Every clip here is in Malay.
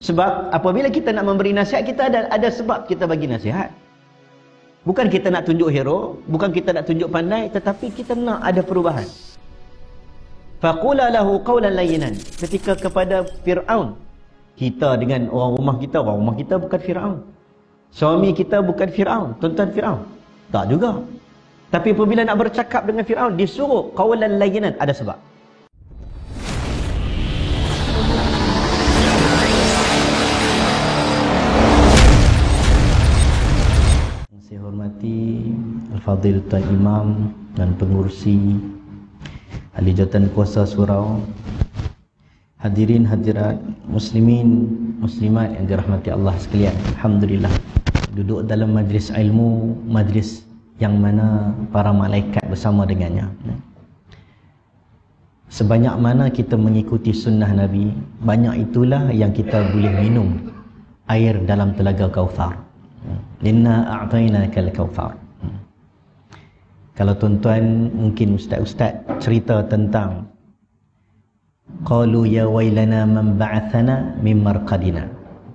Sebab apabila kita nak memberi nasihat, kita ada sebab kita bagi nasihat. Bukan kita nak tunjuk hero, bukan kita nak tunjuk pandai, tetapi kita nak ada perubahan. Faqula lahu qawlan layyinan. Ketika kepada Fir'aun, kita dengan orang rumah kita bukan Fir'aun. Suami kita bukan Fir'aun, tuan-tuan Fir'aun. Tak juga. Tapi apabila nak bercakap dengan Fir'aun, disuruh qawlan layyinan, ada sebab. Saya hormati Al-Fadhil Tuan Imam dan pengurusi Ahli Jawatan Kuasa Surau, hadirin hadirat muslimin muslimat yang dirahmati Allah sekalian. Alhamdulillah, duduk dalam majlis ilmu, majlis yang mana para malaikat bersama dengannya. Sebanyak mana kita mengikuti sunnah Nabi, banyak itulah yang kita boleh minum air dalam telaga Kautsar. Inna a'tainakal kautsar. Kalau tuan-tuan, mungkin ustaz-ustaz cerita tentang qalu ya wailana man ba'athana min marqadina,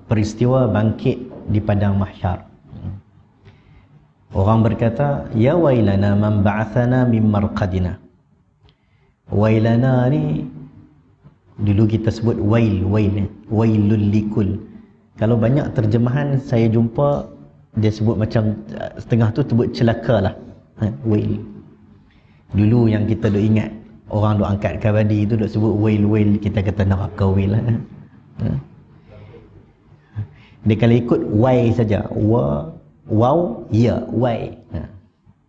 peristiwa bangkit di padang mahsyar. Orang berkata, ya wailana man ba'athana min marqadina. Wailana ni dulu kita sebut wailul likul. Kalau banyak terjemahan saya jumpa, dia sebut macam setengah tu sebut celaka lah. Wail. Dulu yang kita duk ingat, orang duk angkat kabadi tu duk sebut wail, kita kata neraka wail lah. Dia kalau ikut wai saja, waw ya wai.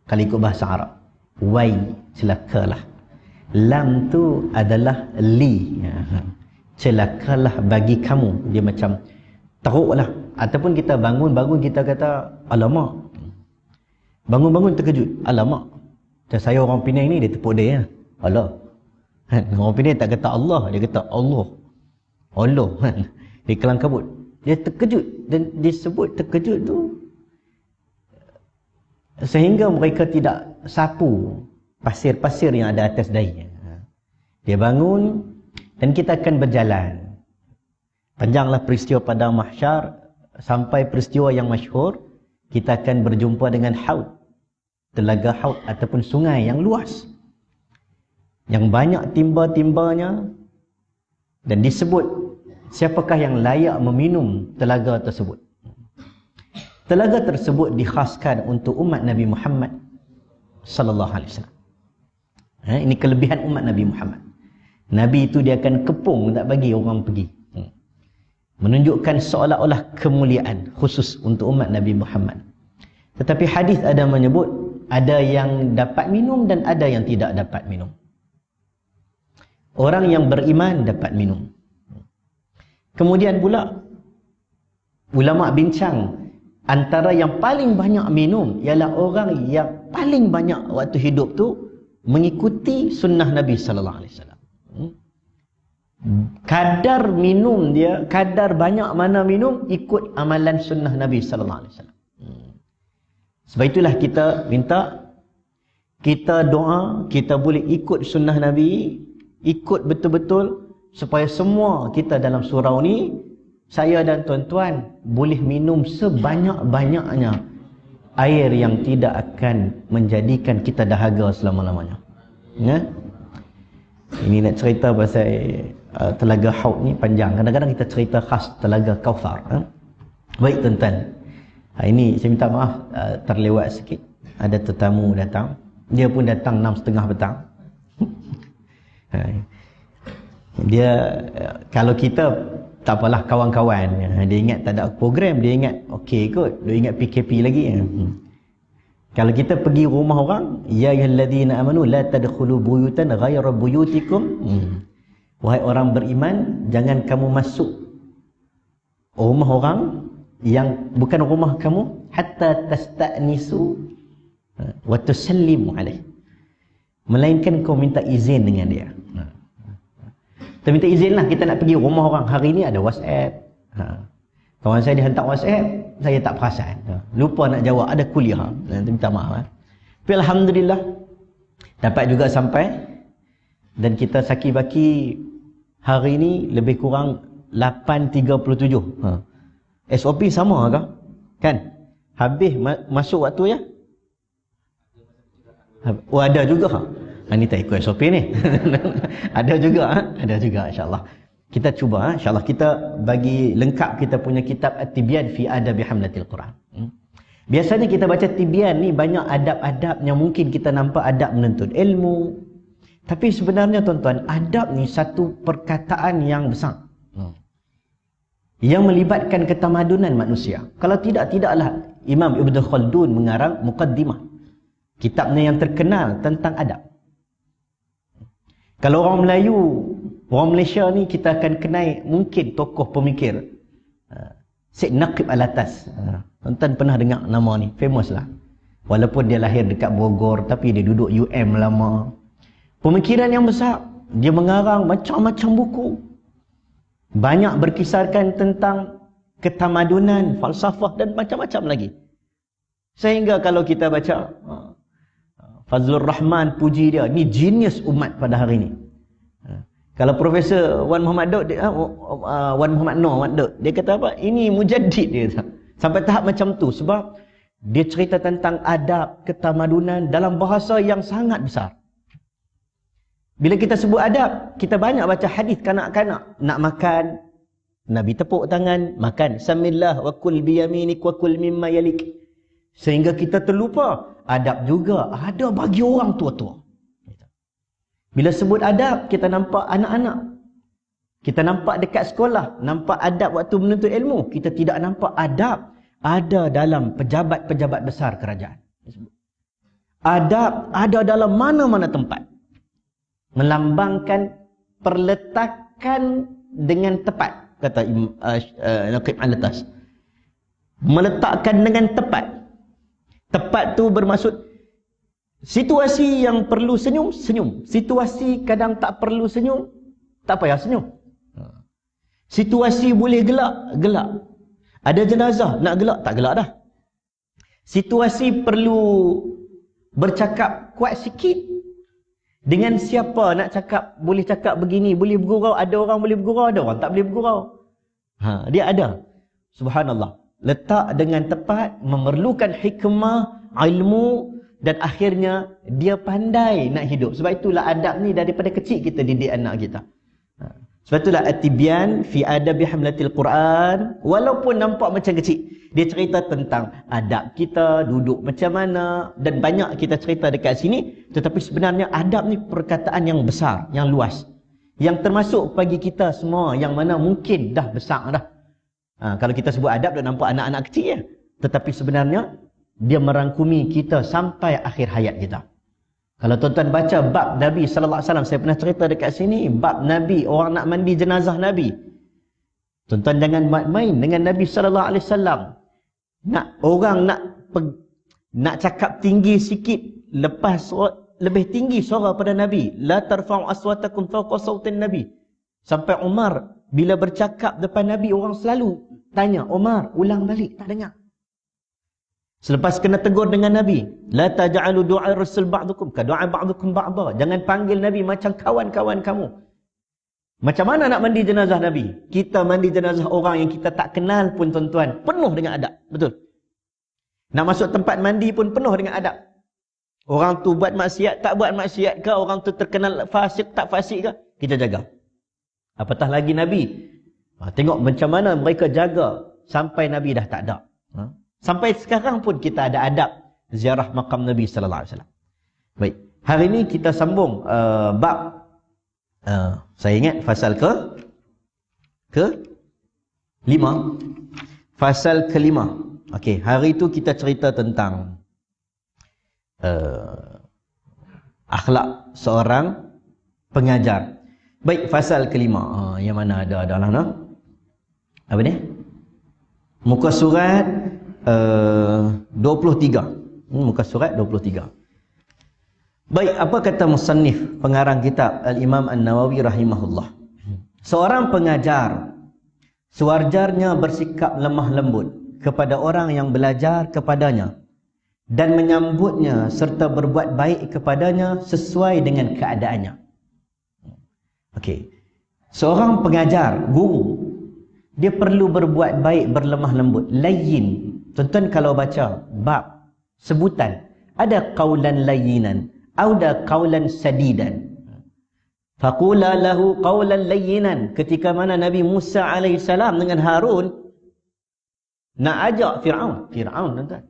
Kalau ikut bahasa Arab, wai, celakalah. Lam tu adalah li, celakalah bagi kamu. Dia macam teruklah. Ataupun kita bangun kita kata alamak, bangun terkejut, alamak. Dan saya orang Penang ni, dia tepuk dia, Allah. Orang Penang tak kata Allah, dia kata Allah. Dia kelang kabut, dia terkejut. Dan disebut terkejut tu sehingga mereka tidak sapu pasir-pasir yang ada atas dahinya. Dia bangun dan kita akan berjalan. Panjanglah peristiwa padang mahsyar sampai peristiwa yang masyhur. Kita akan berjumpa dengan haud, telaga haud ataupun sungai yang luas, yang banyak timba-timbanya, dan disebut siapakah yang layak meminum telaga tersebut. Telaga tersebut dikhaskan untuk umat Nabi Muhammad sallallahu alaihi wasallam. Ini kelebihan umat Nabi Muhammad. Nabi itu dia akan kepung, tak bagi orang pergi. Menunjukkan seolah-olah kemuliaan khusus untuk umat Nabi Muhammad. Tetapi hadis ada menyebut ada yang dapat minum dan ada yang tidak dapat minum. Orang yang beriman dapat minum. Kemudian pula ulama bincang, antara yang paling banyak minum ialah orang yang paling banyak waktu hidup tu mengikuti sunnah Nabi sallallahu alaihi wasallam. Kadar minum dia, kadar banyak mana minum, ikut amalan sunnah Nabi sallallahu alaihi wasallam. Sebab itulah kita minta, kita doa, kita boleh ikut sunnah Nabi, ikut betul-betul, supaya semua kita dalam surau ni, saya dan tuan-tuan boleh minum sebanyak-banyaknya air yang tidak akan menjadikan kita dahaga selama-lamanya. Ya? Ini nak cerita pasal telaga haud ni panjang. Kadang-kadang kita cerita khas telaga Kautsar. Baik tuan-tuan, ini saya minta maaf terlewat sikit. Ada tetamu datang. Dia pun datang 6:30 petang. Dia, kalau kita tak apalah kawan-kawan, dia ingat tak ada program, dia ingat okey kot, dia ingat PKP lagi. Kalau kita pergi rumah orang, ya ayyuhallazina amanu la tadkhulu buyutan ghayra buyutikum. Wahai orang beriman, jangan kamu masuk rumah orang yang bukan rumah kamu, hatta tasta'nisu wa tusallimu alaih. Melainkan kau minta izin dengan dia. Kita minta izin lah, kita nak pergi rumah orang. Hari ni ada WhatsApp. Kawan saya dihantar WhatsApp, saya tak perasan. Lupa nak jawab, ada kuliah. Nanti minta maaf. Tapi alhamdulillah dapat juga sampai. Dan kita saki baki hari ni lebih kurang 8.37. SOP sama ke? Kan? Habis masuk waktu ya? Oh, ada juga. Ini tak ikut SOP ni. Ada juga, ada juga insya-Allah. Kita cuba insya-Allah kita bagi lengkap kita punya kitab At-Tibyan fi Adab Hamlatil Quran. Biasanya kita baca Tibyan ni banyak adab-adab yang mungkin kita nampak adab menuntut ilmu. Tapi sebenarnya tuan-tuan, adab ni satu perkataan yang besar. Yang melibatkan ketamadunan manusia. Kalau tidak, tidaklah Imam Ibn Khaldun mengarang Muqaddimah. Kitabnya yang terkenal tentang adab. Kalau orang Melayu, orang Malaysia ni kita akan kenal mungkin tokoh pemikir Syed Naqib Alatas. Tuan-tuan pernah dengar nama ni, famous lah. Walaupun dia lahir dekat Bogor tapi dia duduk UM lama. Pemikiran yang besar, dia mengarang macam-macam buku. Banyak berkisarkan tentang ketamadunan, falsafah dan macam-macam lagi. Sehingga kalau kita baca Fazlur Rahman puji dia, ni genius umat pada hari ini. Kalau Profesor Wan Muhammad Daud, Wan Muhammad Noor Daud, dia kata apa? Ini mujaddid dia. Sampai tahap macam tu sebab dia cerita tentang adab, ketamadunan dalam bahasa yang sangat besar. Bila kita sebut adab, kita banyak baca hadis kanak-kanak. Nak makan, Nabi tepuk tangan, makan. Samillah wa kul biyaminik wa kul mimma yalik. Sehingga kita terlupa, adab juga ada bagi orang tua-tua. Bila sebut adab, kita nampak anak-anak. Kita nampak dekat sekolah, nampak adab waktu menuntut ilmu. Kita tidak nampak adab ada dalam pejabat-pejabat besar kerajaan. Adab ada dalam mana-mana tempat. Melambangkan perletakan dengan tepat, kata Naqib Alatas. Meletakkan dengan tepat. Tepat tu bermaksud situasi yang perlu senyum, senyum. Situasi kadang tak perlu senyum, tak payah senyum. Situasi boleh gelak, gelak. Ada jenazah, nak gelak, tak gelak dah. Situasi perlu bercakap kuat sikit. Dengan siapa nak cakap, boleh cakap begini, boleh bergurau. Ada orang boleh bergurau, ada orang tak boleh bergurau. Dia ada. Subhanallah. Letak dengan tepat, memerlukan hikmah, ilmu, dan akhirnya dia pandai nak hidup. Sebab itulah adab ni daripada kecil kita didik anak kita. Sebab itulah At-Tibyan fi Adab Hamlatil Quran, walaupun nampak macam kecil, dia cerita tentang adab kita, duduk macam mana, dan banyak kita cerita dekat sini. Tetapi sebenarnya adab ni perkataan yang besar, yang luas, yang termasuk bagi kita semua, yang mana mungkin dah besar dah. Kalau kita sebut adab, dah nampak anak-anak kecil ya. Tetapi sebenarnya dia merangkumi kita sampai akhir hayat kita. Kalau tuan-tuan baca bab Nabi sallallahu alaihi wasallam, saya pernah cerita dekat sini, bab Nabi, orang nak mandi jenazah Nabi. Tuan-tuan jangan main dengan Nabi sallallahu alaihi wasallam. Orang nak cakap tinggi sikit, lepas lebih tinggi suara pada Nabi. La tarfa'u aswatakum fawqa sautin Nabi. Sampai Umar bila bercakap depan Nabi, orang selalu tanya, Umar, ulang balik, tak dengar. Selepas kena tegur dengan Nabi, la taj'alu du'a rasul ba'dukum ka du'a ba'dukum ba'dha. Jangan panggil Nabi macam kawan-kawan kamu. Macam mana nak mandi jenazah Nabi? Kita mandi jenazah orang yang kita tak kenal pun tuan-tuan, penuh dengan adab. Betul? Nak masuk tempat mandi pun penuh dengan adab. Orang tu buat maksiat, tak buat maksiat ke? Orang tu terkenal fasik, tak fasik ke? Kita jaga. Apatah lagi Nabi. Tengok macam mana mereka jaga sampai Nabi dah tak ada. Sampai sekarang pun kita ada adab ziarah makam Nabi sallallahu alaihi wasallam. Baik, hari ini kita sambung bab saya ingat fasal ke 5. Fasal ke-5. Okey, hari itu kita cerita tentang akhlak seorang pengajar. Baik, fasal ke-5. Yang mana ada dalam apa ni? Muka surat 23. Muka surat 23. Baik, apa kata musannif, pengarang kitab Al-Imam An-Nawawi rahimahullah. Seorang pengajar sewajarnya bersikap lemah lembut kepada orang yang belajar kepadanya dan menyambutnya serta berbuat baik kepadanya sesuai dengan keadaannya. Okey. Seorang pengajar, guru, dia perlu berbuat baik, berlemah lembut. Layyin. Tuan-tuan kalau baca bab sebutan, ada qaulan layyinan, ada qaulan sadidan. Faqula lahu qaulan layyinan. Ketika mana Nabi Musa alaihissalam dengan Harun nak ajak Fir'aun. Tuan-tuan.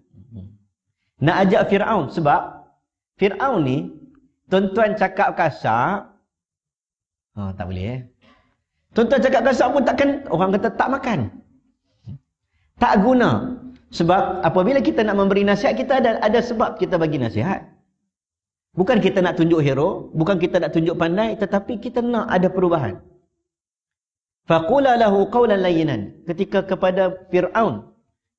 Nak ajak Fir'aun sebab Fir'aun ni tuan-tuan cakap kasar, tak boleh Tuan-tuan cakap kasar pun takkan, orang kata tak makan. Tak guna. Sebab apabila kita nak memberi nasihat, kita ada sebab kita bagi nasihat. Bukan kita nak tunjuk hero, bukan kita nak tunjuk pandai, tetapi kita nak ada perubahan. Faqula lahu qawlan layyinan. Ketika kepada Fir'aun,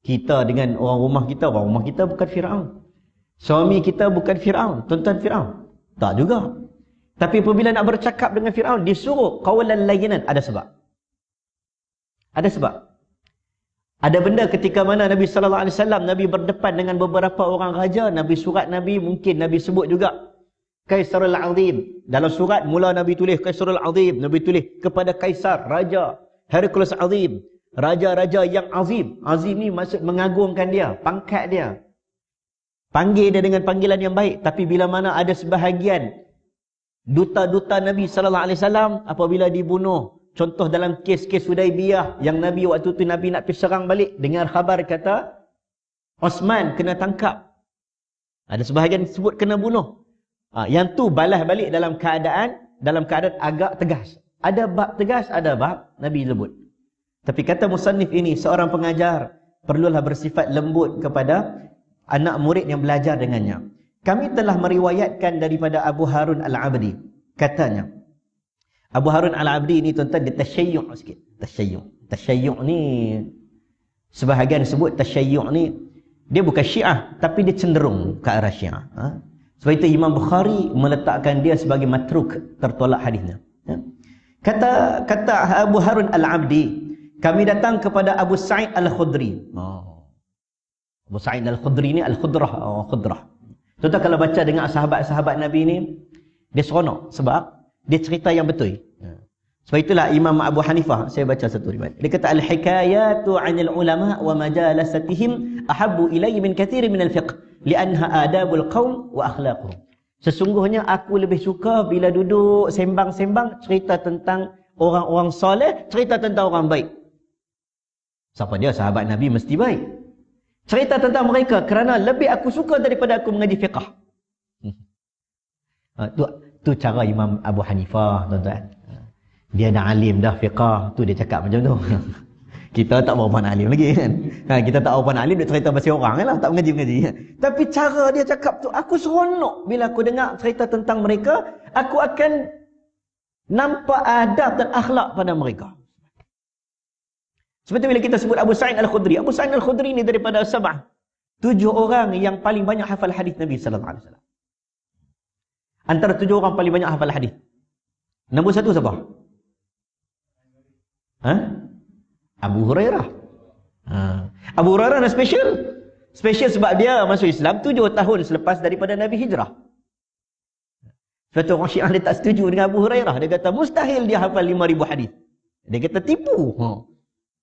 kita dengan orang rumah kita bukan Fir'aun. Suami kita bukan Fir'aun, tuan-tuan Fir'aun. Tak juga. Tapi apabila nak bercakap dengan Fir'aun, disuruh qawlan layyinan. Ada sebab. Ada sebab. Ada benda ketika mana Nabi SAW, Nabi berdepan dengan beberapa orang raja, Nabi surat Nabi, mungkin Nabi sebut juga Kaisarul Azim. Dalam surat mula Nabi tulis Kaisarul Azim, Nabi tulis kepada Kaisar, Raja Hercules Azim, raja-raja yang azim. Azim ni maksud mengagungkan dia, pangkat dia. Panggil dia dengan panggilan yang baik. Tapi bila mana ada sebahagian duta-duta Nabi SAW apabila dibunuh, contoh dalam kes-kes Hudaibiyah yang Nabi waktu tu Nabi nak pergi serang balik, dengar khabar kata Osman kena tangkap. Ada sebahagian sebut kena bunuh. Yang tu balas balik dalam keadaan agak tegas. Ada bab tegas, ada bab Nabi lembut. Tapi kata musannif ini, seorang pengajar perlulah bersifat lembut kepada anak murid yang belajar dengannya. Kami telah meriwayatkan daripada Abu Harun Al-Abdi. Katanya, Abu Harun Al-Abdi ni tuan-tuan, dia tasyayyuh sikit. Tasyayyuh ni, sebahagian sebut tasyayyuh ni, dia bukan Syiah, tapi dia cenderung ke arah Syiah. Sebab itu Imam Bukhari meletakkan dia sebagai matruk, tertolak hadisnya. Kata Abu Harun Al-Abdi, kami datang kepada Abu Sa'id Al-Khudri. Abu Sa'id Al-Khudri ni Al-Khudrah. Tuan-tuan kalau baca dengan sahabat-sahabat Nabi ni, dia seronok sebab dia cerita yang betul. Sebab itulah Imam Abu Hanifah, saya baca satu riwayat. Dia kata al-hikayatu 'anil ulama wa majalasatihim ahabbu ilayya min katsirin min al-fiqh li'annaha adabul qaum wa akhlaquhum. Sesungguhnya aku lebih suka bila duduk sembang-sembang cerita tentang orang-orang soleh, cerita tentang orang baik. Siapa dia? Sahabat Nabi mesti baik. Cerita tentang mereka kerana lebih aku suka daripada aku mengaji fiqh. Tu cara Imam Abu Hanifah, tuan-tuan. Dia dah alim dah fiqh, tu dia cakap macam tu. Kita tak berapa alim lagi kan. Kita tak berapa alim, dia cerita pasal orang lah, tak mengaji-mengaji. Tapi cara dia cakap tu, aku seronok bila aku dengar cerita tentang mereka, aku akan nampak adab dan akhlak pada mereka. Seperti bila kita sebut Abu Sa'id Al-Khudri. Abu Sa'id Al-Khudri ni daripada 7 orang yang paling banyak hafal hadis Nabi sallallahu alaihi wasallam. Antara 7 orang paling banyak hafal hadis. Nombor 1 siapa? Abu Hurairah. Abu Hurairah dah special. Special sebab dia masuk Islam 7 tahun selepas daripada Nabi hijrah. Satu orang Syiah dia tak setuju dengan Abu Hurairah. Dia kata mustahil dia hafal 5,000 hadis. Dia kata tipu.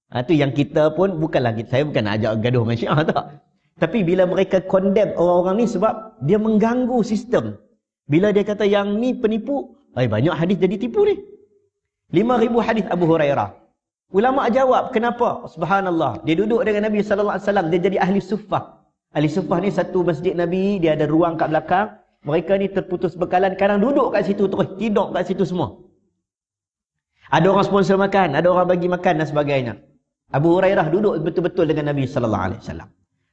Itu yang kita pun, bukanlah saya bukan nak ajak gaduh dengan Syiah tak. Tapi bila mereka condemn orang-orang ni sebab dia mengganggu sistem. Bila dia kata yang ni penipu, banyak hadis jadi tipu ni. 5,000 hadis Abu Hurairah. Ulama jawab, kenapa? Subhanallah. Dia duduk dengan Nabi sallallahu alaihi wasallam, dia jadi ahli suffah. Ahli suffah ni satu masjid Nabi, dia ada ruang kat belakang. Mereka ni terputus bekalan, kadang duduk kat situ terus tidur kat situ semua. Ada orang sponsor makan, ada orang bagi makan dan sebagainya. Abu Hurairah duduk betul-betul dengan Nabi sallallahu alaihi wasallam.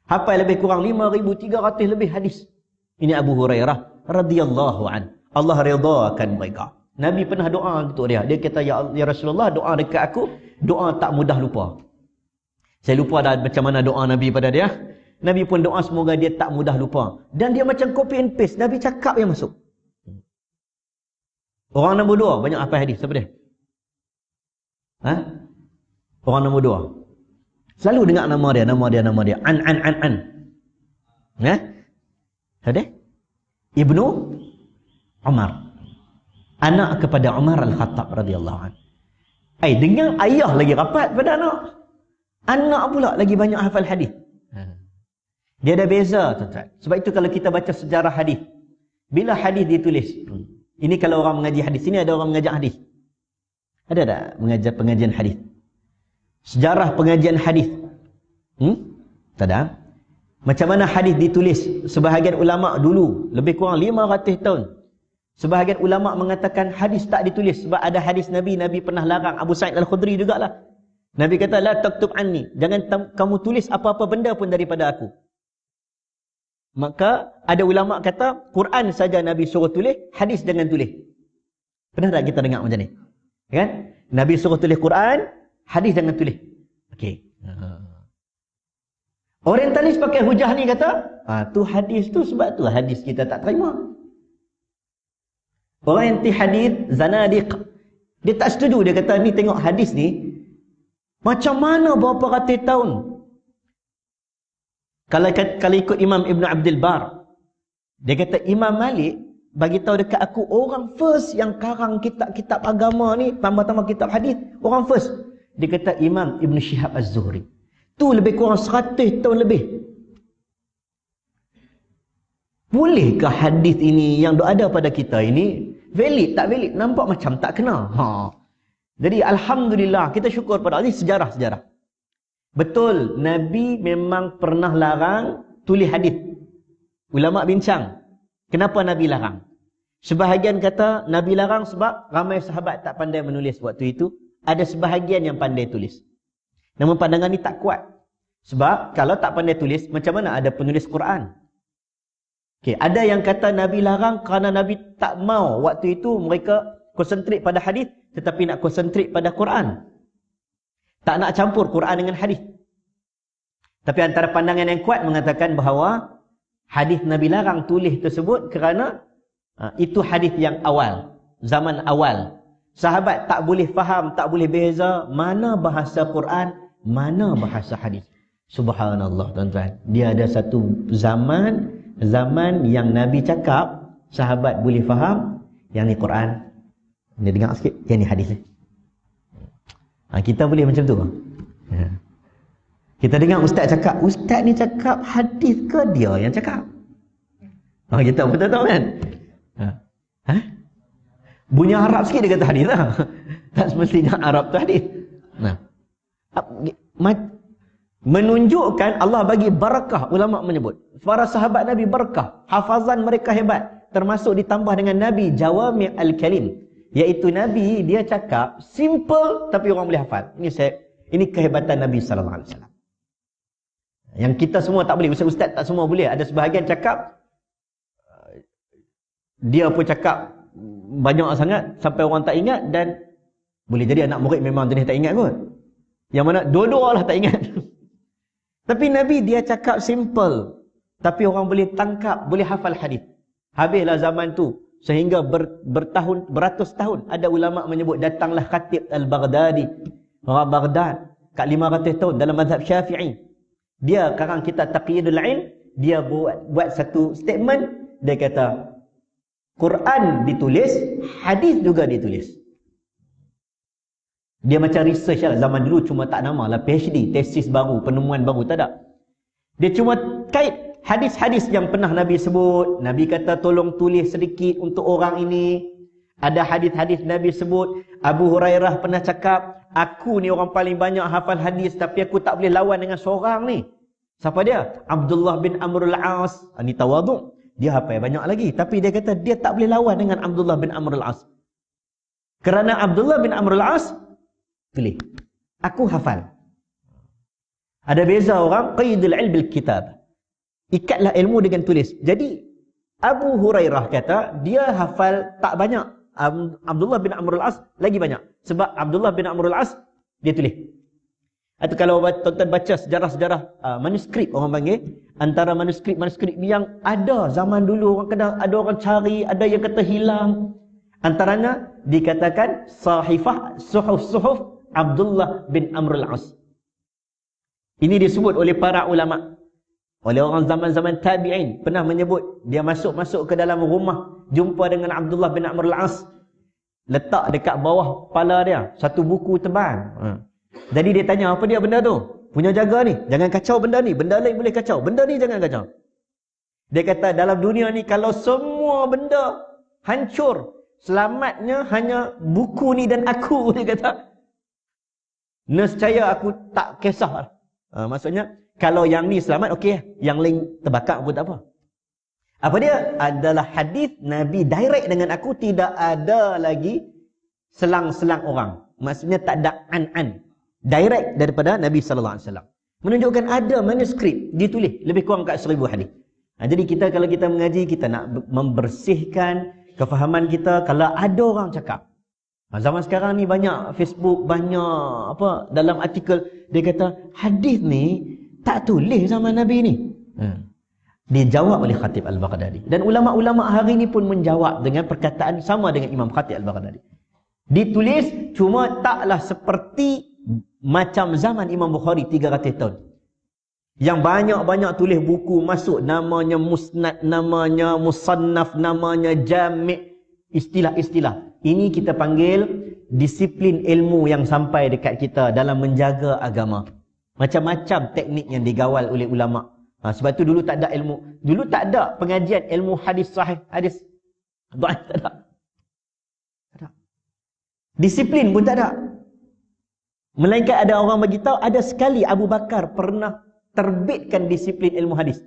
Hafal lebih kurang 5,300 lebih hadis. Ini Abu Hurairah radhiyallahu an. Allah redhakan mereka. Nabi pernah doa untuk dia. Dia kata, ya Rasulullah, doa dekat aku, doa tak mudah lupa. Saya lupa dah macam mana doa Nabi pada dia. Nabi pun doa semoga dia tak mudah lupa. Dan dia macam copy and paste. Nabi cakap yang masuk. Orang nombor 2 banyak hafal hadis. Siapa dia? Orang nombor 2. Selalu dengar nama dia. An. Siapa dia? Ibnu Umar. Anak kepada Umar Al-Khattab radhiyallahu anhu. Dengan ayah lagi rapat pada anak. Anak pula lagi banyak hafal hadis. Dia ada beza, tuan-tuan. Sebab itu kalau kita baca sejarah hadis, bila hadis ditulis, ini kalau orang mengaji hadis, ini ada orang mengajar hadis. Ada tak mengajar pengajian hadis? Sejarah pengajian hadis. Tak ada. Macam mana hadis ditulis? Sebahagian ulama dulu, lebih kurang 500 tahun. Sebahagian ulama mengatakan hadis tak ditulis sebab ada hadis Nabi pernah larang. Abu Sa'id Al-Khudri jugalah. Nabi kata, la taktub anni. Jangan kamu tulis apa-apa benda pun daripada aku. Maka ada ulama kata, Quran saja Nabi suruh tulis, hadis jangan tulis. Pernah tak kita dengar macam ni? Kan? Nabi suruh tulis Quran, hadis jangan tulis. Okey. Orientalis pakai hujah ni kata, tu hadis tu sebab tu hadis kita tak terima. Orang anti hadis, zanadiq. Dia tak setuju, dia kata ni tengok hadis ni macam mana berapa ratus tahun. Kalau ikut Imam Ibn Abdul Bar, dia kata Imam Malik bagi tahu dekat aku orang first yang karang kitab-kitab agama ni, tambah-tambah kitab hadis, orang first. Dia kata Imam Ibn Shihab Az-Zuhri. Tu lebih kurang 100 tahun lebih. Bolehkah hadis ini yang ada pada kita ini valid tak valid? Nampak macam tak kena. Jadi alhamdulillah kita syukur pada Allah. Ini sejarah-sejarah. Betul, Nabi memang pernah larang tulis hadis. Ulama bincang, kenapa Nabi larang? Sebahagian kata Nabi larang sebab ramai sahabat tak pandai menulis waktu itu. Ada sebahagian yang pandai tulis. Namun pandangan ni tak kuat. Sebab kalau tak pandai tulis, macam mana ada penulis Quran? Okay, ada yang kata Nabi larang kerana Nabi tak mau waktu itu mereka konsentrik pada hadis, tetapi nak konsentrik pada Quran. Tak nak campur Quran dengan hadis. Tapi antara pandangan yang kuat mengatakan bahawa hadis Nabi larang tulis tersebut kerana itu hadis yang awal, zaman awal. Sahabat tak boleh faham, tak boleh beza mana bahasa Quran, mana bahasa hadis. Subhanallah tuan-tuan. Dia ada satu zaman yang Nabi cakap sahabat boleh faham, yang ni Quran. Dia dengar sikit, yang ni hadis ni. Kita boleh macam tu. Kita dengar ustaz cakap, ustaz ni cakap hadis ke dia yang cakap? Kita betul tahu kan? Bunyi Arab sikit dia kata hadis lah. Tak semestinya Arab tu hadis. Menunjukkan Allah bagi barakah. Ulama menyebut para sahabat Nabi barakah, hafazan mereka hebat, termasuk ditambah dengan Nabi jawami' al-kalim, iaitu Nabi dia cakap simple tapi orang boleh hafal. Ini kehebatan Nabi sallallahu alaihi wasallam. Yang kita semua tak boleh. Ustaz tak semua boleh. Ada sebahagian cakap dia pun cakap banyak sangat sampai orang tak ingat, dan boleh jadi anak murid memang jenis tak ingat kot. Yang mana dua-dua lah tak ingat. Tapi Nabi dia cakap simple, tapi orang boleh tangkap, boleh hafal hadis. Habislah zaman tu. Sehingga beratus tahun ada ulama menyebut datanglah Khatib Al-Baghdadi, orang Baghdad, kat 500 tahun dalam mazhab Syafi'i. Dia karang kitab Taqyidul Ilm, dia buat satu statement, dia kata Quran ditulis, hadis juga ditulis. Dia macam research lah. Zaman dulu cuma tak nama lah PhD, tesis baru, penemuan baru, tak ada. Dia cuma kait hadis-hadis yang pernah Nabi sebut. Nabi kata tolong tulis sedikit untuk orang ini. Ada hadis-hadis Nabi sebut. Abu Hurairah pernah cakap, aku ni orang paling banyak hafal hadis, tapi aku tak boleh lawan dengan seorang ni. Siapa dia? Abdullah bin Amr al-As. Ini tawaduk. Dia hafal banyak lagi, tapi dia kata dia tak boleh lawan dengan Abdullah bin Amr al-As. Kerana Abdullah bin Amr al-As tulis, aku hafal. Ada beza orang qaidul ilm bil kitab. Ikatlah ilmu dengan tulis. Jadi Abu Hurairah kata dia hafal tak banyak. Abdullah bin Amr al-As lagi banyak. Sebab Abdullah bin Amr al-As dia tulis. Atau kalau tuan-tuan baca sejarah-sejarah manuskrip, orang panggil, antara manuskrip yang ada zaman dulu, ada orang cari, ada yang kata hilang. Antaranya dikatakan sahifah, suhuf Abdullah bin Amr al-As. Ini disebut oleh para ulama, oleh orang zaman-zaman tabi'in, pernah menyebut dia masuk ke dalam rumah, jumpa dengan Abdullah bin Amr al-As. letak dekat bawah kepala dia satu buku tebal. Jadi dia tanya, apa dia benda tu? Punya jaga ni, jangan kacau benda ni, benda lain boleh kacau, benda ni jangan kacau. Dia kata dalam dunia ni kalau semua benda hancur, selamatnya hanya buku ni dan aku, dia kata. Nescaya aku tak kisah. Maksudnya kalau yang ni selamat, okey, yang lain terbakar pun tak apa. Apa dia? Adalah hadis Nabi direct dengan aku, tidak ada lagi selang-selang orang. Maksudnya tak ada an-an. Direct daripada Nabi sallallahu alaihi wasallam. Menunjukkan ada manuskrip ditulis lebih kurang kat 1000 hadis. Jadi kita kalau kita mengaji, kita nak membersihkan kefahaman kita. Kalau ada orang cakap, zaman sekarang ni banyak Facebook, banyak apa dalam artikel dia kata hadis ni tak tulis zaman Nabi ni. Dijawab oleh Khatib Al-Baghdadi. Dan ulama-ulama hari ni pun menjawab dengan perkataan sama dengan Imam Khatib Al-Baghdadi. Ditulis, cuma taklah seperti macam zaman Imam Bukhari 300 tahun. Yang banyak-banyak tulis buku masuk, namanya musnad, namanya musannaf, namanya jami', istilah-istilah. Ini kita panggil disiplin ilmu yang sampai dekat kita dalam menjaga agama. Macam-macam teknik yang digawal oleh ulama'. Sebab tu dulu tak ada ilmu. Dulu tak ada pengajian ilmu hadis sahih, hadis dhaif, tak ada. Tak ada. Disiplin pun tak ada. Melainkan ada orang bagi tahu, ada sekali Abu Bakar pernah terbitkan disiplin ilmu hadis.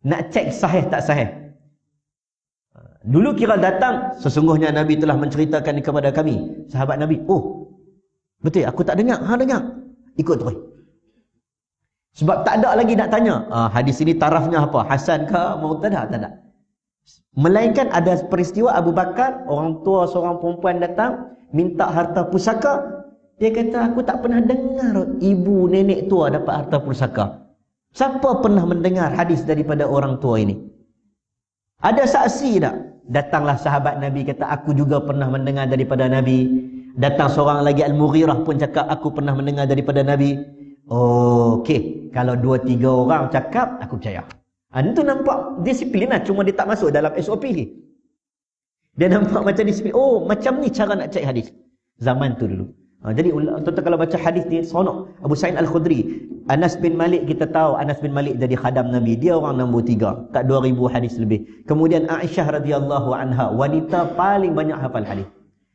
Nak cek sahih tak sahih. Dulu kira datang, sesungguhnya Nabi telah menceritakan kepada kami, sahabat Nabi. Oh, betul, aku tak dengar. Dengar. Ikut terus. Sebab tak ada lagi nak tanya, hadis ini tarafnya apa? Hasan ke? Mu'tadah? Tak ada. Melainkan ada peristiwa Abu Bakar, orang tua seorang perempuan datang, minta harta pusaka. Dia kata, aku tak pernah dengar ibu nenek tua dapat harta pusaka. Siapa pernah mendengar hadis daripada orang tua ini? Ada saksi tak? Datanglah sahabat Nabi, kata, aku juga pernah mendengar daripada Nabi. Datang seorang lagi, Al-Mughirah pun cakap, aku pernah mendengar daripada Nabi. Oh, okey. Kalau 2-3 orang cakap, aku percaya. Itu nampak disiplin lah. Cuma dia tak masuk dalam SOP. Dia nampak macam disiplin. Oh, macam ni cara nak cek hadis. Zaman tu dulu. Jadi tuan-tuan kalau baca hadis ni seronok. Abu Sa'id Al-Khudri, Anas bin Malik, kita tahu Anas bin Malik jadi khadam Nabi. Dia orang nombor 3 kat 2000 hadis lebih. Kemudian Aisyah radhiyallahu anha, wanita paling banyak hafal hadis.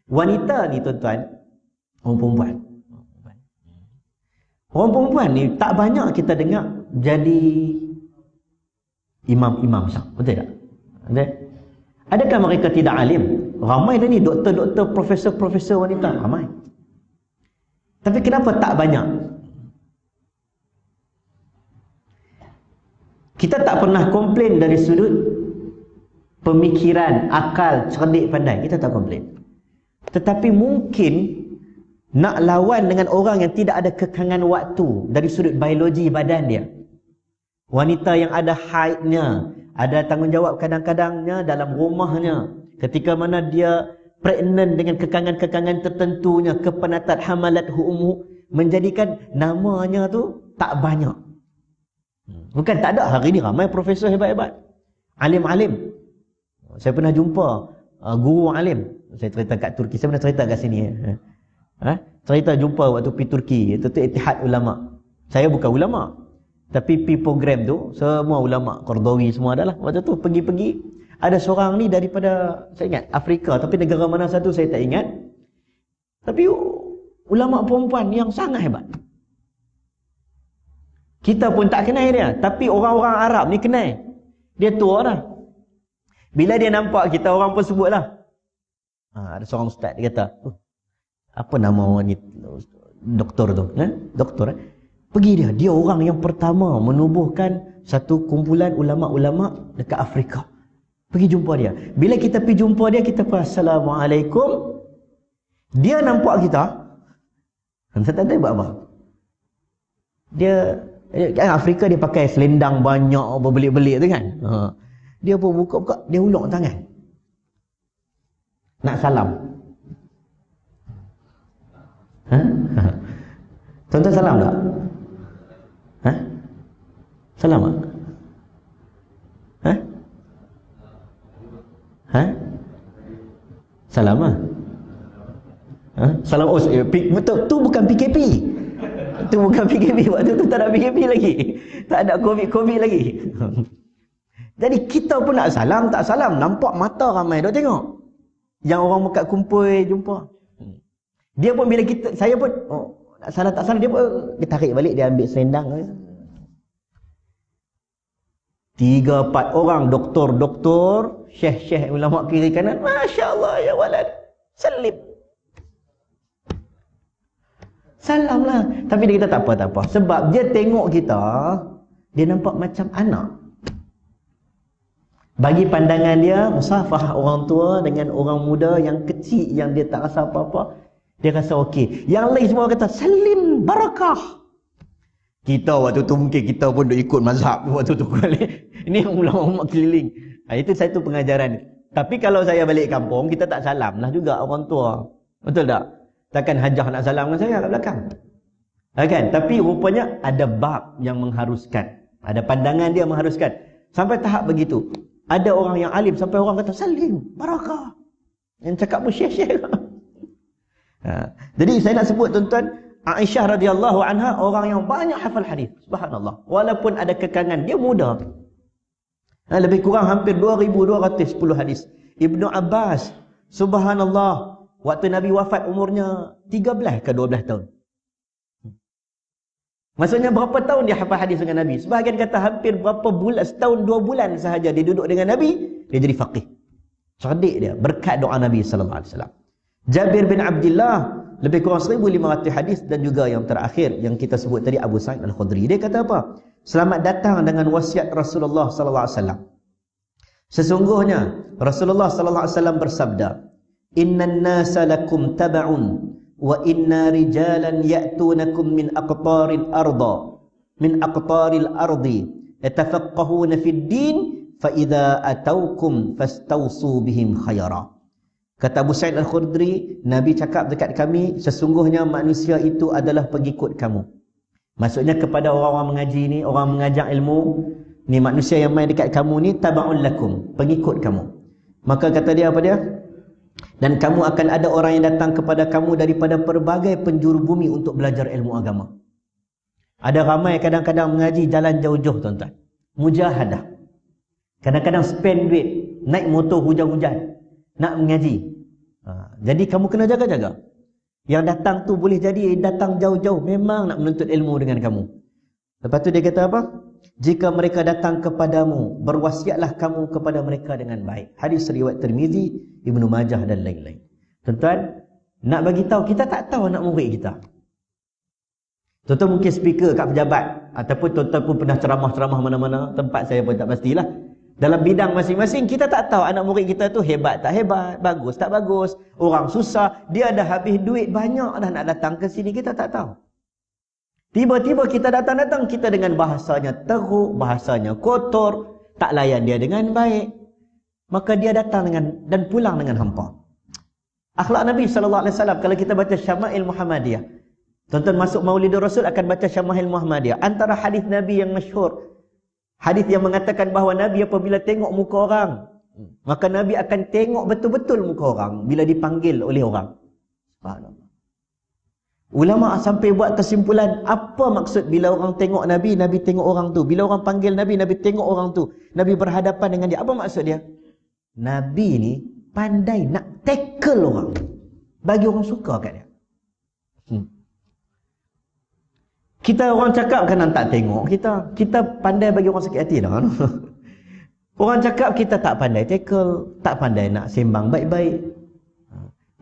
Wanita ni tuan-tuan, orang perempuan. Orang perempuan ni tak banyak kita dengar jadi imam-imam sah. Betul tak? Betul? Adakah mereka tidak alim? Ramai dah ni doktor-doktor, profesor-profesor wanita, ramai. Tapi kenapa tak banyak? Kita tak pernah komplain dari sudut pemikiran, akal, cerdik, pandai. Kita tak komplain. Tetapi mungkin nak lawan dengan orang yang tidak ada kekangan waktu dari sudut biologi badan dia. Wanita yang ada haidnya, ada tanggungjawab kadang-kadangnya dalam rumahnya. Ketika mana dia pregnant dengan kekangan-kekangan tertentunya, kepanatat hamalathu ummu, menjadikan namanya tu tak banyak. Bukan tak ada, hari ni ramai profesor hebat-hebat, alim-alim. Saya pernah jumpa guru alim. Saya cerita kat Turki, saya pernah cerita kat sini. Cerita jumpa waktu pergi Turki, itu tu Ittihad Ulama. Saya bukan ulama, tapi pergi program tu semua ulama, Qardawi semua adalah. Waktu tu pergi-pergi, ada seorang ni daripada, saya ingat Afrika, tapi negara mana satu saya tak ingat. Tapi ulama perempuan yang sangat hebat. Kita pun tak kenal dia, tapi orang-orang Arab ni kenal. Dia tua dah. Bila dia nampak kita, orang pun sebutlah. Ada seorang ustaz, dia kata, apa nama orang ni, doktor tu? Doktor. Pergi dia orang yang pertama menubuhkan satu kumpulan ulama-ulama dekat Afrika. Pergi jumpa dia. Bila kita pergi jumpa dia, kita pun Assalamualaikum. Dia nampak kita. Saya tak tahu buat apa. Dia, Afrika dia pakai selendang banyak, berbelit-belit tu kan. Dia pun buka-buka, dia ulur tangan. Nak salam. Tuan-tuan salam tak? Salam tak? Salam lah. Salam betul, tu bukan PKP. Itu bukan PKP. Waktu tu tak ada PKP lagi. Tak ada COVID lagi. Jadi kita pun nak salam, tak salam. Nampak mata ramai duk tengok. Yang orang mekat kumpul jumpa. Dia pun bila saya pun, nak salam tak salam, dia pun dia tarik balik, dia ambil selendang. 3-4 orang doktor, syekh-syekh ulama kiri kanan. Masya Allah ya walad. Salim. Salam lah. Tapi dia kata tak apa. Sebab dia tengok kita, dia nampak macam anak. Bagi pandangan dia, musafah orang tua dengan orang muda yang kecil, yang dia tak rasa apa-apa, dia rasa okey. Yang lain semua kata, salim barakah. Kita waktu tu mungkin kita pun dah ikut mazhab waktu tu balik. Ini ulama-ulama keliling. Itu satu pengajaran. Tapi kalau saya balik kampung, kita tak salam lah juga orang tua. Betul tak? Takkan hajah nak salam dengan saya kat belakang. Kan? Tapi rupanya ada bab yang mengharuskan. Ada pandangan dia mengharuskan. Sampai tahap begitu. Ada orang yang alim sampai orang kata salim, barakah. Yang cakap pun syekh-syekh. Jadi saya nak sebut tuan-tuan, Aisyah radhiyallahu anha orang yang banyak hafal hadis. Subhanallah. Walaupun ada kekangan, dia muda. Lebih kurang hampir 2210 hadis. Ibnu Abbas, subhanallah, waktu Nabi wafat umurnya 13 ke 12 tahun. Maksudnya berapa tahun dia hafal hadis dengan Nabi? Sebahagian kata hampir berapa bulan, setahun 2 bulan sahaja dia duduk dengan Nabi, dia jadi faqih. Cerdik dia berkat doa Nabi sallallahu alaihi wasallam. Jabir bin Abdullah lebih kurang 1500 hadis, dan juga yang terakhir yang kita sebut tadi Abu Sa'id Al-Khudri. Dia kata apa? Selamat datang dengan wasiat Rasulullah sallallahu alaihi wasallam. Sesungguhnya Rasulullah sallallahu alaihi wasallam bersabda, "Innan nasa lakum tab'un wa inna rijalan ya'tunakum min aqtaril ardi yatafaqqahuna fid din fa idza ataukum fastawsu bihim khayra." Kata Abu Sa'id Al-Khudri, Nabi cakap dekat kami, sesungguhnya manusia itu adalah pengikut kamu. Maksudnya kepada orang-orang mengaji ni, orang mengajar ilmu ni, manusia yang main dekat kamu ni taba'un lakum, pengikut kamu. Maka kata dia apa dia? Dan kamu akan ada orang yang datang kepada kamu daripada pelbagai penjuru bumi untuk belajar ilmu agama. Ada ramai kadang-kadang mengaji jalan jauh-jauh tuan-tuan. Mujahadah. Kadang-kadang spend duit, naik motor hujan-hujan nak mengaji. Jadi kamu kena jaga-jaga. Yang datang tu boleh jadi datang jauh-jauh, memang nak menuntut ilmu dengan kamu. Lepas tu dia kata apa? Jika mereka datang kepadamu, berwasiatlah kamu kepada mereka dengan baik. Hadis riwayat Tirmizi, Ibnu Majah dan lain-lain. Tuan-tuan, nak bagi tahu, kita tak tahu anak murid kita. Tuan-tuan mungkin speaker kat pejabat, ataupun tuan-tuan pun pernah ceramah-ceramah mana-mana, tempat saya pun tak pastilah. Dalam bidang masing-masing, kita tak tahu anak murid kita tu hebat tak hebat, bagus tak bagus, orang susah, dia dah habis duit banyak dah nak datang ke sini, kita tak tahu. Tiba-tiba kita datang-datang, kita dengan bahasanya teruk, bahasanya kotor, tak layan dia dengan baik, maka dia datang dengan dan pulang dengan hampa. Akhlak Nabi SAW, kalau kita baca Syama'il Muhammadiyah, tuan-tuan masuk Maulidur Rasul akan baca Syama'il Muhammadiyah. Antara hadis Nabi yang masyhur, hadis yang mengatakan bahawa Nabi apabila tengok muka orang, maka Nabi akan tengok betul-betul muka orang bila dipanggil oleh orang. Subhanallah. Ulama sampai buat kesimpulan, apa maksud bila orang tengok Nabi, Nabi tengok orang tu. Bila orang panggil Nabi, Nabi tengok orang tu. Nabi berhadapan dengan dia. Apa maksud dia? Nabi ni pandai nak tackle orang. Bagi orang suka kat dia. Kita orang cakap kan tak tengok kita. Kita pandai bagi orang sakit hati dah. Orang cakap kita tak pandai tackle, tak pandai nak sembang baik-baik.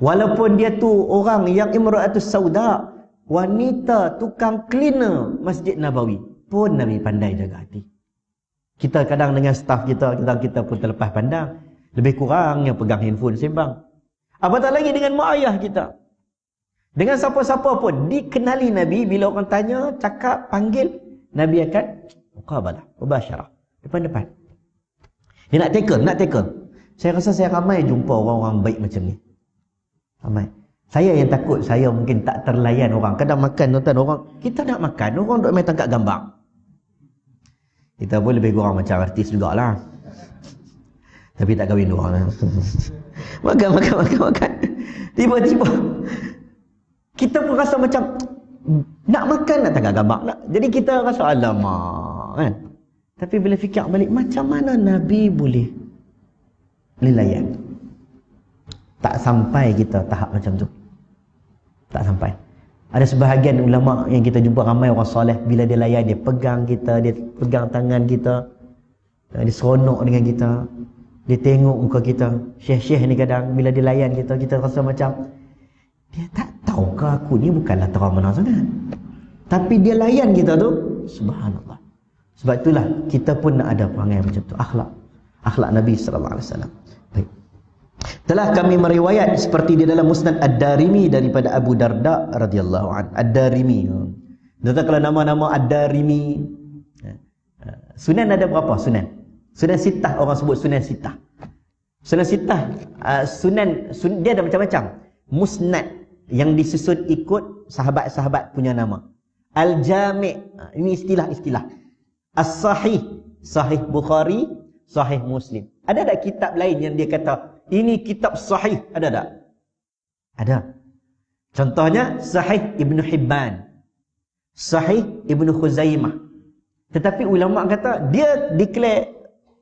Walaupun dia tu orang yang imra'atus sauda, wanita tukang cleaner Masjid Nabawi, pun Nabi pandai jaga hati. Kita kadang dengan staf kita, kita pun terlepas pandang. Lebih kurang yang pegang handphone sembang. Apatah lagi dengan mak ayah kita. Dengan siapa-siapa pun dikenali Nabi, bila orang tanya, cakap, panggil, Nabi akan muqabalah, mubasyarah, depan-depan. Dia nak tackle. Saya rasa saya ramai jumpa orang-orang baik macam ni. Ramai. Saya yang takut, saya mungkin tak terlayan orang. Kadang makan, tuan-tuan, orang, kita nak makan, orang duk main tangkap gambar. Kita pun lebih kurang macam artis jugalah. Tapi tak kahwin orang lah. Makan. Tiba-tiba Kita pun rasa macam nak makan nak tengah gambar nak. Jadi kita rasa alamak kan. Tapi bila fikir balik, macam mana Nabi boleh layan? Tak sampai kita tahap macam tu. Tak sampai. Ada sebahagian ulama yang kita jumpa ramai orang soleh, bila dia layan, dia pegang kita, dia pegang tangan kita, dia seronok dengan kita, dia tengok muka kita. Syekh-syekh ni kadang bila dia layan kita, kita rasa macam dia tak tahu ke aku ni bukanlah terang mana sangat. Tapi dia layan kita tu, subhanallah. Sebab itulah kita pun nak ada perangai macam tu, akhlak Nabi sallallahu alaihi wasallam. Baik. Telah kami meriwayat seperti di dalam Musnad Ad-Darimi daripada Abu Darda radhiyallahu an. Ad-Darimi. Data kalau nama-nama Ad-Darimi. Sunan ada berapa sunan? Sunan Sittah, orang sebut Sunan Sittah. Sunan Sittah, sunan dia ada macam-macam. Musnad yang disusun ikut sahabat-sahabat punya nama. Al-Jami', ini istilah-istilah. As-Sahih, Sahih Bukhari, Sahih Muslim. Ada tak kitab lain yang dia kata ini kitab sahih? Ada tak? Ada. Contohnya Sahih Ibn Hibban, Sahih Ibn Khuzaimah. Tetapi ulama kata dia declare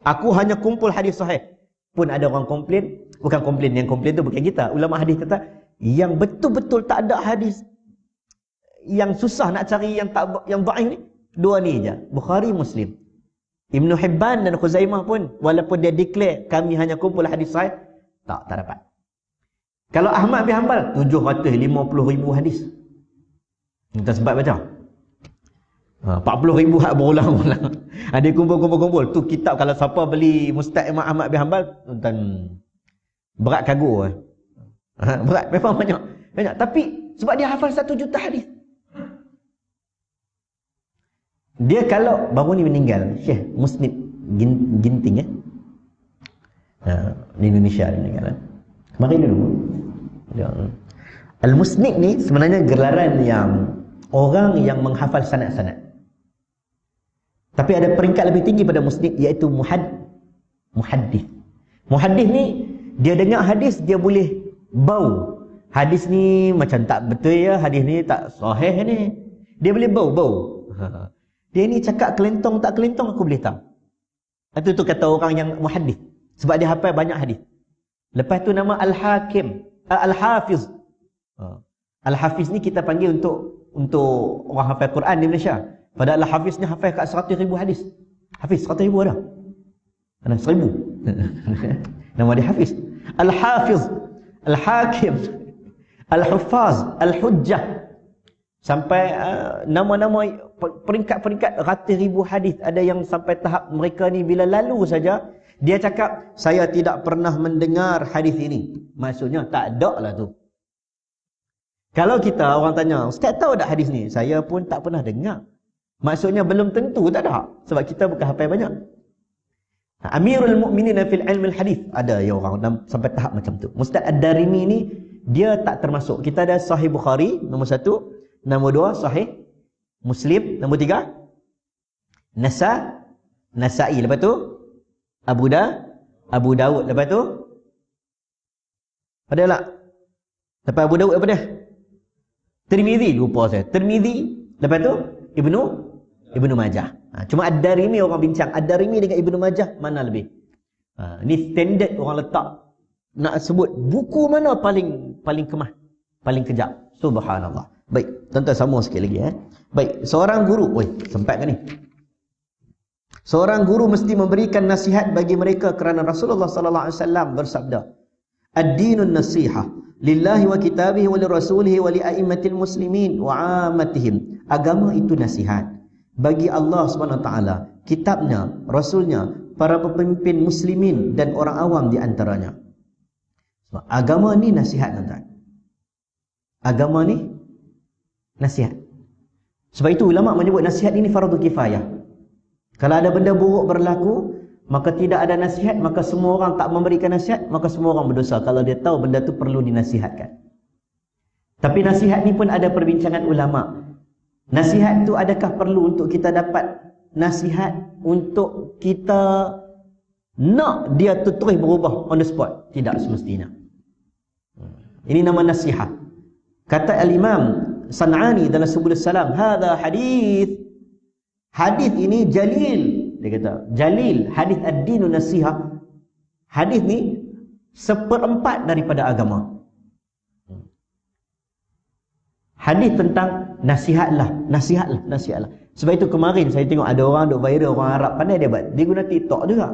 aku hanya kumpul hadis sahih. Pun ada orang komplain, bukan komplain, yang komplain tu bukan kita. Ulama hadis kata yang betul-betul tak ada hadis, yang susah nak cari, yang dhaif ni, dua ni je, Bukhari, Muslim. Ibn Hibban dan Khuzaimah pun walaupun dia declare kami hanya kumpul hadis sahih, tak dapat. Kalau Ahmad bin Hanbal 750,000 hadis. Kita sempat baca 40,000 hak berulang-ulang. Dia kumpul. Tu kitab kalau siapa beli Mustad Imam Ahmad bin Hanbal, tuan berat kagu. Berat, memang banyak. Tapi sebab dia hafal 1 juta hadis. Dia kalau baru ni meninggal, Syekh Musnid Ginting di Indonesia dia meninggal. Kemarin dulu. Al-Musnid ni sebenarnya gelaran yang orang yang menghafal sanad-sanad. Tapi ada peringkat lebih tinggi pada musnid, iaitu muhaddis. Muhaddis ni dia dengar hadis, dia boleh bau. Hadis ni macam tak betul ya, hadis ni tak sahih ni. Dia boleh bau. Dia ni cakap kelentong tak kelentong aku boleh tahu. Itu tu kata orang yang muhaddis. Sebab dia hafal banyak hadis. Lepas tu nama Al-Hakim, Al-Hafiz. Al-Hafiz ni kita panggil untuk orang hafal Quran di Malaysia. Padahal Al-Hafiz ni hafal kat 100,000 hadis. Hafiz 100,000 ada. Ada 1,000. Nama dia Hafiz. Al-Hafiz, Al-Hakim, Al-Huffaz, Al-Hujjah. Sampai nama-nama peringkat-peringkat ratus ribu hadis. Ada yang sampai tahap mereka ni bila lalu saja dia cakap saya tidak pernah mendengar hadis ini. Maksudnya tak ada lah tu. Kalau kita orang tanya, Ustaz tahu tak hadis ni? Saya pun tak pernah dengar. Maksudnya belum tentu tak ada. Sebab kita bukan hafal banyak. Amirul Mukminin fil ilm al-hadis. Ada ya orang sampai tahap macam tu. Mustad Ad-Darimi ni dia tak termasuk. Kita ada Sahih Bukhari nombor 1, nombor 2 Sahih Muslim, nombor 3 Nasa'i, lepas tu Abu Daud, lepas tu ada tak? Lepas Abu Daud apa dia? Tirmizi, lupa saya. Tirmizi, lepas tu Ibnu Majah. Cuma Ad-Darimi orang bincang, Ad-Darimi dengan Ibnu Majah mana lebih? Ni standard orang letak. Nak sebut buku mana paling kemah, paling kejap. Subhanallah. Baik, tuan-tuan sambung sikit lagi Baik, seorang guru, sempat ke ni? Seorang guru mesti memberikan nasihat bagi mereka kerana Rasulullah sallallahu alaihi wasallam bersabda, "Ad-dinun nasihah lillahi wa kitabihi wa lirasulihi wa li'aimmatil muslimin wa 'ammatihim." Agama itu nasihat bagi Allah Subhanahu wa taala, kitabnya, rasulnya, para pemimpin muslimin dan orang awam di antaranya. Sebab agama ni nasihat, tuan-tuan. Agama ni nasihat. Sebab itu ulama menyebut nasihat ini fardu kifayah. Kalau ada benda buruk berlaku, maka tidak ada nasihat, maka semua orang tak memberikan nasihat, maka semua orang berdosa kalau dia tahu benda tu perlu dinasihatkan. Tapi nasihat ni pun ada perbincangan ulama. Nasihat tu adakah perlu untuk kita dapat nasihat untuk kita nak dia tu terus berubah on the spot? Tidak semestinya. Ini nama nasihat. Kata Al-Imam San'ani dalam Subul Salam, hadza hadis. Hadis ini jalil. Dia kata, jalil, hadis ad-dinu nasihah. Hadis ni 1/4 daripada agama. Hadis tentang nasihatlah. Sebab itu kemarin saya tengok ada orang duk viral, orang Arab pandai dia buat. Dia guna TikTok juga.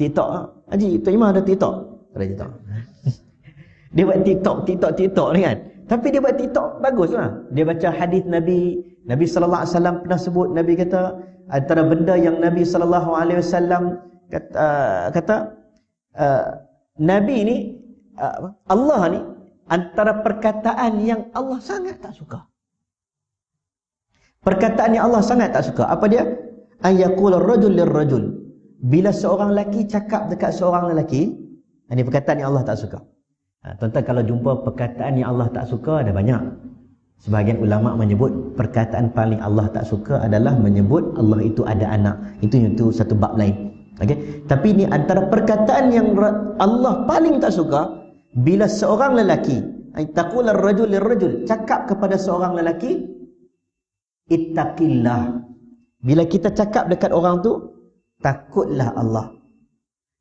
TikTok, Haji, Tok Imam ada TikTok? Ada TikTok. Dia buat TikTok ni kan. Tapi dia buat TikTok baguslah. Dia baca hadis Nabi sallallahu alaihi wasallam pernah sebut, Nabi kata antara benda yang Nabi sallallahu alaihi wasallam kata Nabi ni Allah ni antara perkataan yang Allah sangat tak suka. Perkataan yang Allah sangat tak suka. Apa dia? Ayaqul ar-rajul lir-rajul. Bila seorang lelaki cakap dekat seorang lelaki, ini perkataan yang Allah tak suka. Tuan-tuan, kalau jumpa perkataan yang Allah tak suka, ada banyak. Sebahagian ulama menyebut perkataan paling Allah tak suka adalah menyebut Allah itu ada anak. Itu satu bab lain. Okay? Tapi ini antara perkataan yang Allah paling tak suka, bila seorang lelaki, taqul ar-rajul lir-rajul, cakap kepada seorang lelaki, ittaqillah. Bila kita cakap dekat orang tu, takutlah Allah.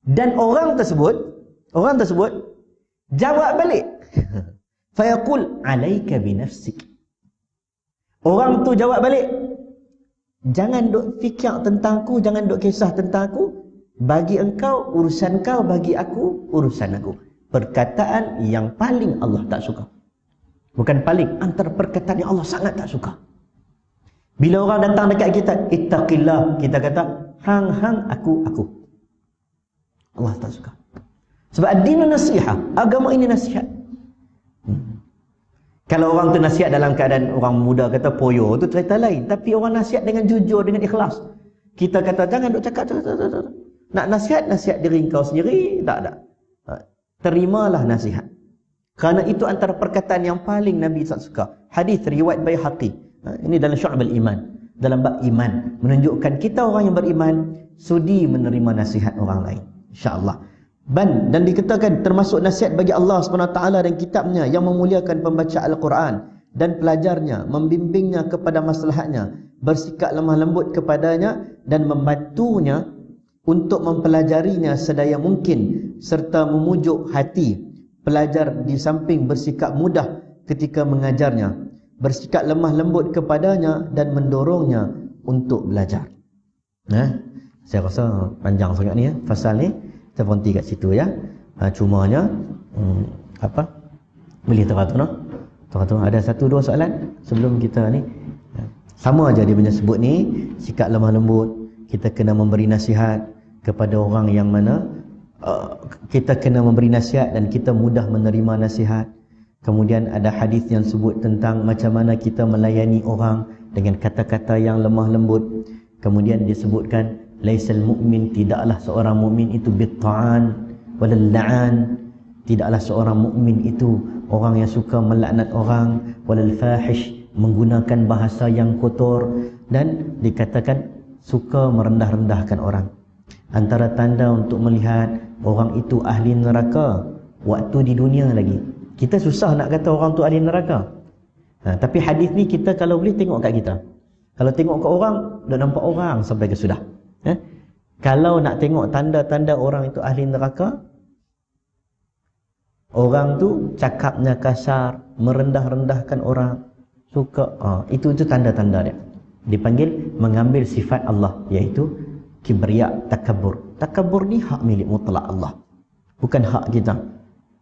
Dan orang tersebut jawab balik. Fayaqul alaika binafsik. Orang tu jawab balik, jangan duk fikir tentangku, jangan duk kisah tentangku. Bagi engkau urusan kau, bagi aku urusan aku. Perkataan yang paling Allah tak suka. Bukan paling, antara perkataan yang Allah sangat tak suka. Bila orang datang dekat kita, ittaqillah, kita kata hang aku. Allah tak suka. Sebab ad-dinu nasihah, agama ini nasihat. Kalau orang tu nasihat dalam keadaan orang muda kata poyo, tu cerita lain. Tapi orang nasihat dengan jujur, dengan ikhlas. Kita kata jangan duk cakap. Nak nasihat diri kau sendiri, tak. Terimalah nasihat. Kerana itu antara perkataan yang paling Nabi tak suka. Hadis riwayat Baihaqi. Ini dalam Syu'abul Iman, dalam bab iman, menunjukkan kita orang yang beriman sudi menerima nasihat orang lain, insya-Allah. Dan dikatakan termasuk nasihat bagi Allah SWT dan kitabnya yang memuliakan pembaca Al-Quran dan pelajarnya, membimbingnya kepada maslahatnya, bersikap lemah lembut kepadanya dan membantunya untuk mempelajarinya sedaya mungkin, serta memujuk hati pelajar di samping bersikap mudah ketika mengajarnya, bersikap lemah lembut kepadanya dan mendorongnya untuk belajar. Saya rasa panjang sangat ni fasal ni. Kita berhenti kat situ ya. Cumanya boleh tengok ada 1-2 soalan sebelum kita ni. Sama aja dia punya sebut ni, sikap lemah lembut, kita kena memberi nasihat kepada orang yang mana kita kena memberi nasihat dan kita mudah menerima nasihat. Kemudian ada hadis yang sebut tentang macam mana kita melayani orang dengan kata-kata yang lemah lembut. Kemudian disebutkan laisal mu'min, tidaklah seorang mukmin itu bitta'an walal la'an, tidaklah seorang mukmin itu orang yang suka melaknat orang, walal fahish, menggunakan bahasa yang kotor, dan dikatakan suka merendah-rendahkan orang. Antara tanda untuk melihat orang itu ahli neraka waktu di dunia lagi. Kita susah nak kata orang tu ahli neraka. Tapi hadis ni kita kalau boleh tengok kat kita. Kalau tengok kat orang, dah nampak orang sampai ke sudah. Kalau nak tengok tanda-tanda orang itu ahli neraka, orang tu cakapnya kasar, merendah-rendahkan orang, suka, itu tanda-tanda dia. Dipanggil mengambil sifat Allah, iaitu kibriya, takabur. Takabur ni hak milik mutlak Allah, bukan hak kita.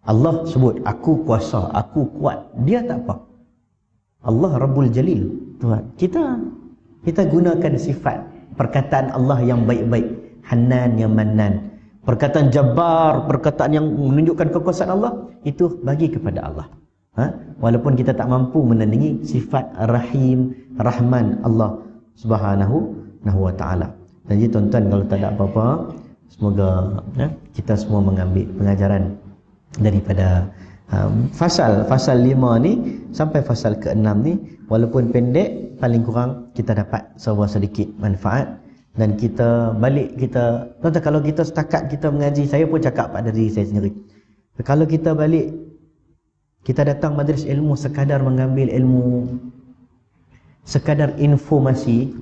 Allah sebut aku kuasa, aku kuat, dia tak apa. Allah Rabbul Jalil, Tuhan. Kita gunakan sifat perkataan Allah yang baik-baik, Hanan yang Mannan. Perkataan Jabbar, perkataan yang menunjukkan kekuasaan Allah, itu bagi kepada Allah. Walaupun kita tak mampu menandingi sifat Rahim, Rahman Allah Subhanahu wa ta'ala. Jadi tuan-tuan, kalau tak ada apa-apa, semoga kita semua mengambil pengajaran daripada fasal 5 ni sampai fasal ke-6 ni. Walaupun pendek, paling kurang kita dapat sebuah sedikit manfaat. Dan kita balik, tuan-tuan, kalau kita setakat kita mengaji, saya pun cakap pada diri saya sendiri, kalau kita balik, Kita datang majlis ilmu sekadar mengambil ilmu, sekadar informasi.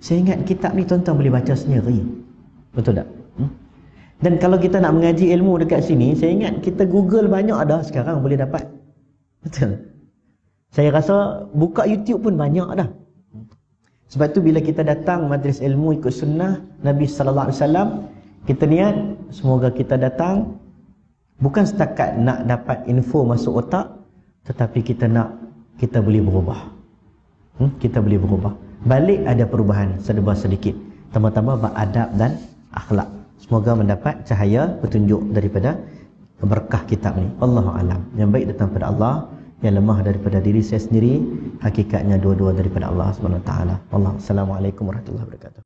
Saya ingat kitab ni tuan-tuan boleh baca sendiri. Betul tak? Dan kalau kita nak mengaji ilmu dekat sini, saya ingat kita Google banyak ada sekarang boleh dapat. Betul. Saya rasa buka YouTube pun banyak dah. Sebab tu bila kita datang majlis ilmu ikut sunnah Nabi sallallahu alaihi wasallam, kita niat semoga kita datang bukan setakat nak dapat info masuk otak, tetapi kita nak kita boleh berubah. Kita boleh berubah. Balik ada perubahan sedikit. Tambah-tambah beradab dan akhlak. Semoga mendapat cahaya petunjuk daripada berkah kitab ni. Wallahu alam. Yang baik datang daripada Allah, yang lemah daripada diri saya sendiri, hakikatnya dua-dua daripada Allah Subhanahu wa taala. Assalamualaikum warahmatullahi wabarakatuh.